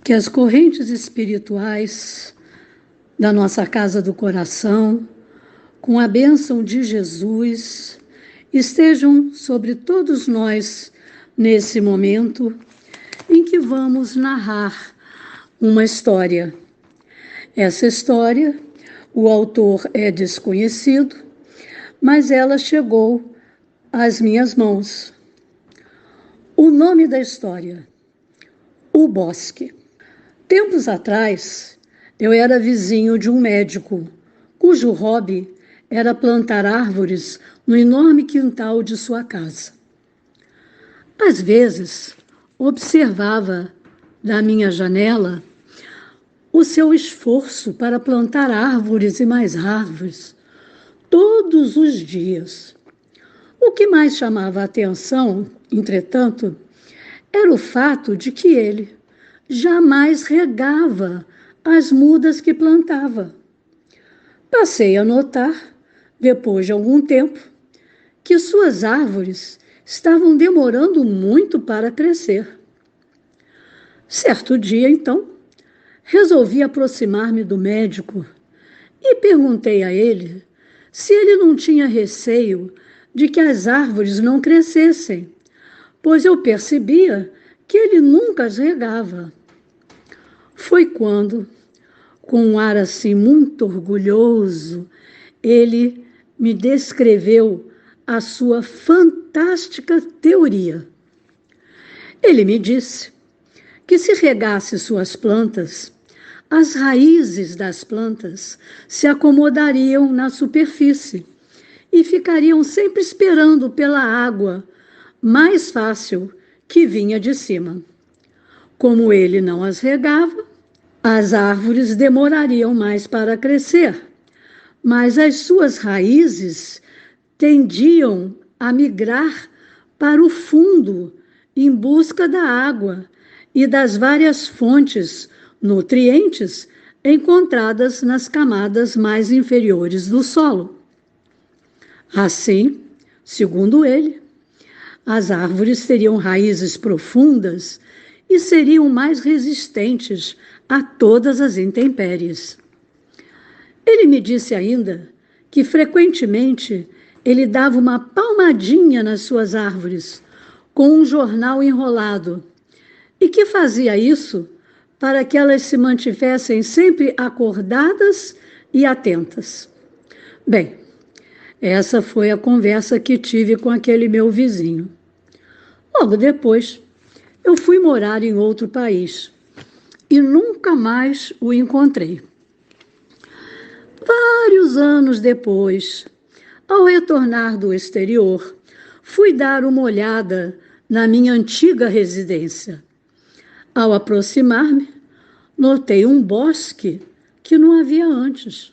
Que as correntes espirituais da nossa casa do coração, com a bênção de Jesus, estejam sobre todos nós nesse momento em que vamos narrar uma história. Essa história, o autor é desconhecido, mas ela chegou às minhas mãos. O nome da história: O Bosque. Tempos atrás, eu era vizinho de um médico, cujo hobby era plantar árvores no enorme quintal de sua casa. Às vezes, observava da minha janela o seu esforço para plantar árvores e mais árvores, todos os dias. O que mais chamava a atenção, entretanto, era o fato de que ele jamais regava as mudas que plantava. Passei a notar, depois de algum tempo, que suas árvores estavam demorando muito para crescer. Certo dia, então, resolvi aproximar-me do médico e perguntei a ele se ele não tinha receio de que as árvores não crescessem, pois eu percebia que ele nunca as regava. Foi quando, com um ar assim muito orgulhoso, ele me descreveu a sua fantástica teoria. Ele me disse que se regasse suas plantas, as raízes das plantas se acomodariam na superfície e ficariam sempre esperando pela água mais fácil que vinha de cima. Como ele não as regava, as árvores demorariam mais para crescer, mas as suas raízes tendiam a migrar para o fundo em busca da água e das várias fontes nutrientes encontradas nas camadas mais inferiores do solo. Assim, segundo ele, as árvores teriam raízes profundas e seriam mais resistentes a todas as intempéries. Ele me disse ainda que frequentemente ele dava uma palmadinha nas suas árvores com um jornal enrolado e que fazia isso para que elas se mantivessem sempre acordadas e atentas. Bem, essa foi a conversa que tive com aquele meu vizinho. Logo depois, eu fui morar em outro país e nunca mais o encontrei. Vários anos depois, ao retornar do exterior, fui dar uma olhada na minha antiga residência. Ao aproximar-me, notei um bosque que não havia antes.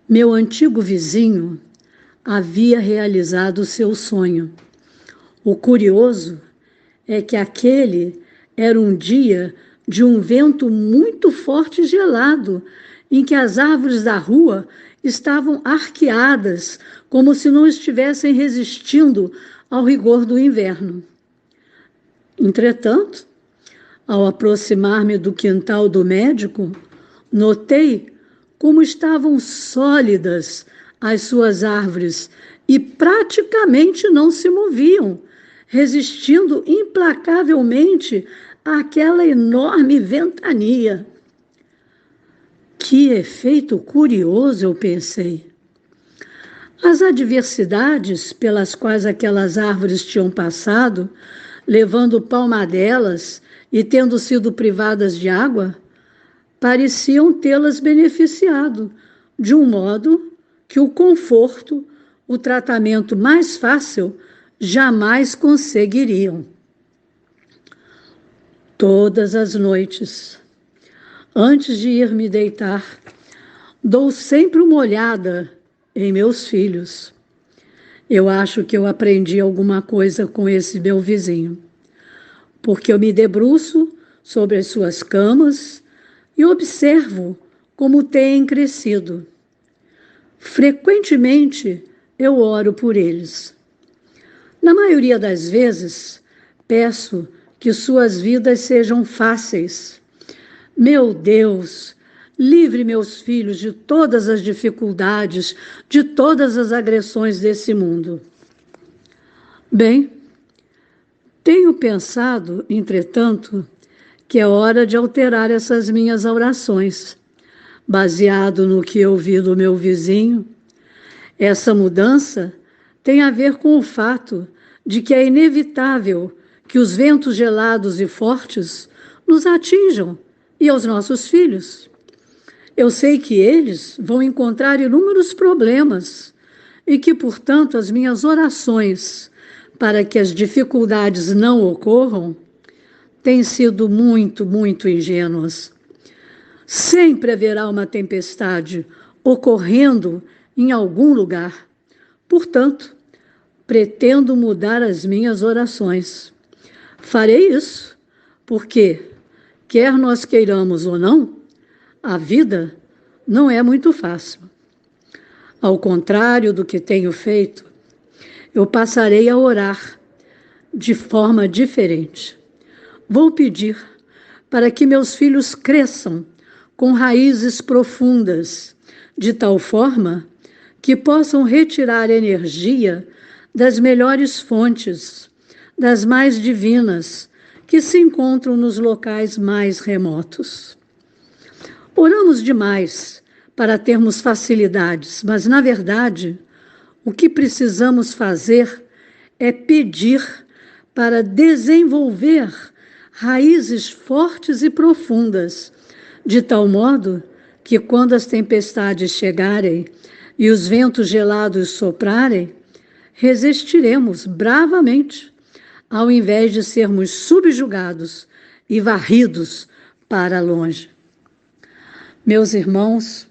Meu antigo vizinho havia realizado seu sonho. O curioso é que aquele era um dia de um vento muito forte e gelado, em que as árvores da rua estavam arqueadas, como se não estivessem resistindo ao rigor do inverno. Entretanto, ao aproximar-me do quintal do médico, notei como estavam sólidas as suas árvores e praticamente não se moviam, resistindo implacavelmente àquela enorme ventania. Que efeito curioso, eu pensei. As adversidades pelas quais aquelas árvores tinham passado, levando palmadelas e tendo sido privadas de água, pareciam tê-las beneficiado, de um modo que o conforto, o tratamento mais fácil, jamais conseguiriam. Todas as noites, antes de ir me deitar, dou sempre uma olhada em meus filhos. Eu acho que eu aprendi alguma coisa com esse meu vizinho, porque eu me debruço sobre as suas camas e observo como têm crescido. Frequentemente, eu oro por eles. Na maioria das vezes, peço que suas vidas sejam fáceis Meu Deus, livre meus filhos de todas as dificuldades, de todas as agressões desse mundo. Bem, tenho pensado, entretanto, que é hora de alterar essas minhas orações, baseado no que eu vi do meu vizinho. Essa mudança tem a ver com o fato de que é inevitável que os ventos gelados e fortes nos atinjam e aos nossos filhos. Eu sei que eles vão encontrar inúmeros problemas e que, portanto, as minhas orações para que as dificuldades não ocorram têm sido muito, muito ingênuas. Sempre haverá uma tempestade ocorrendo em algum lugar. Portanto, pretendo mudar as minhas orações. Farei isso porque, quer nós queiramos ou não, a vida não é muito fácil. Ao contrário do que tenho feito, eu passarei a orar de forma diferente. Vou pedir para que meus filhos cresçam com raízes profundas, de tal forma que possam retirar energia das melhores fontes, das mais divinas, que se encontram nos locais mais remotos. Oramos demais para termos facilidades, mas, na verdade, o que precisamos fazer é pedir para desenvolver raízes fortes e profundas, de tal modo que, quando as tempestades chegarem e os ventos gelados soprarem, resistiremos bravamente, ao invés de sermos subjugados e varridos para longe. Meus irmãos,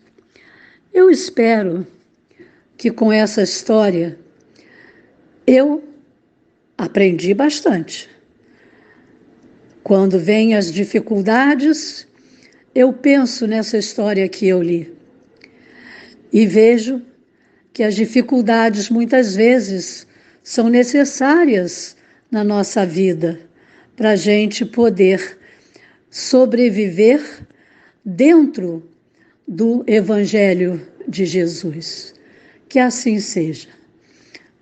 eu espero que com essa história eu aprendi bastante. Quando vêm as dificuldades, eu penso nessa história que eu li e vejo que as dificuldades muitas vezes são necessárias na nossa vida para a gente poder sobreviver dentro do Evangelho de Jesus. Que assim seja.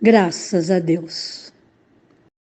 Graças a Deus.